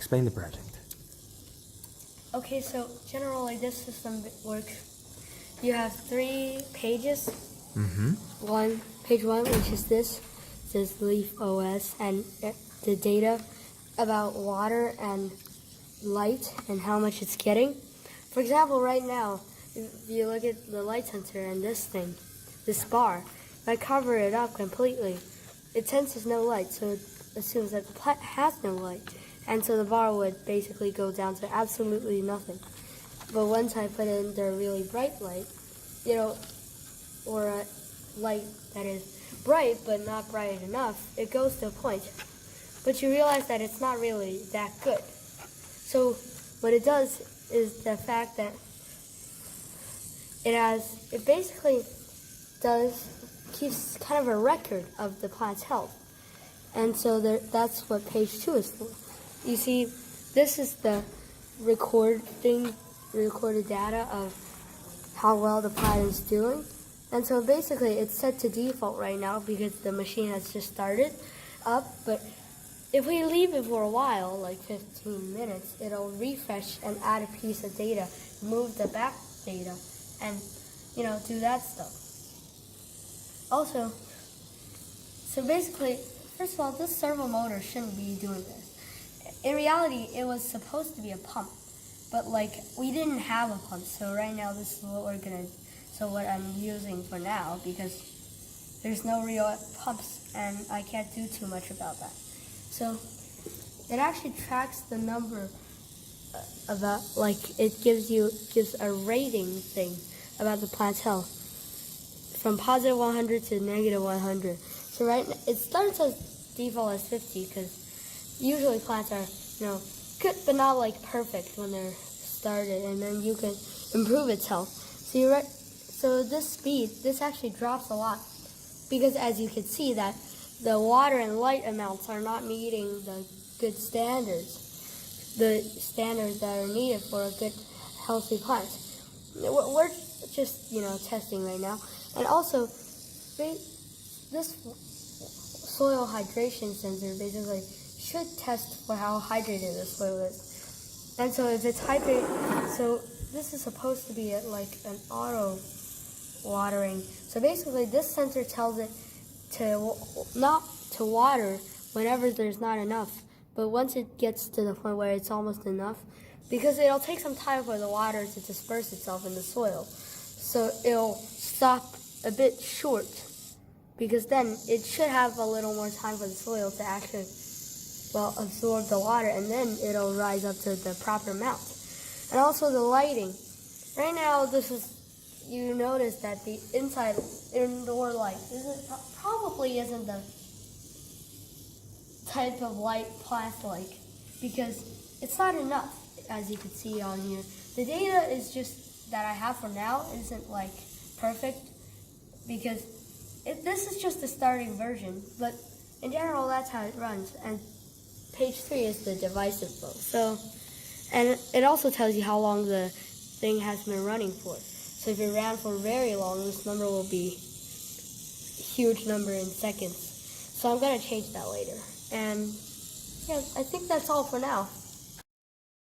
explain the project. Okay, so generally this system works. You have 3 pages. Page 1, which is this, says Leaf OS, and the data about water and light and how much it's getting. For example, right now, if you look at the light sensor and this thing, this bar, if I cover it up completely, it senses no light, so it assumes that the plant has no light. And so the bar would basically go down to absolutely nothing. But once I put in the really bright light, or a light that is bright but not bright enough, it goes to a point. But you realize that it's not really that good. So what it does is the fact that it basically keeps kind of a record of the plant's health. And so that's what page 2 is for. You see, this is the recorded data of how well the plant is doing. And so basically it's set to default right now because the machine has just started up. But if we leave it for a while, like 15 minutes, it'll refresh and add a piece of data, move the back data, and do that stuff. Also, so basically, first of all, this servo motor shouldn't be doing this. In reality, it was supposed to be a pump, but we didn't have a pump, so right now this is what I'm using for now, because there's no real pumps and I can't do too much about that. So it actually tracks the number about, it gives a rating thing about the plant's health from positive 100 to negative 100. So right now, it starts as default as 50 because usually plants are, good but not perfect when they're started, and then you can improve its health. So this actually drops a lot because as you can see that the water and light amounts are not meeting the good standards, the standards that are needed for a good healthy plant. We're just testing right now, and also this soil hydration sensor basically should test for how hydrated the soil is. And so if it's hydrated, so this is supposed to be an auto watering. So basically this sensor tells it to not to water whenever there's not enough, but once it gets to the point where it's almost enough, because it'll take some time for the water to disperse itself in the soil. So it'll stop a bit short, because then it should have a little more time for the soil to actually absorb the water, and then it'll rise up to the proper amount. And also the lighting. Right now, you notice that the indoor light probably isn't the type of light plants like, because it's not enough, as you can see on here. The data is just that I have for now isn't perfect, because this is just the starting version, but in general that's how it runs. And page 3 is the device info. So, and it also tells you how long the thing has been running for. So if it ran for very long, this number will be a huge number in seconds. So I'm going to change that later. And yeah, I think that's all for now.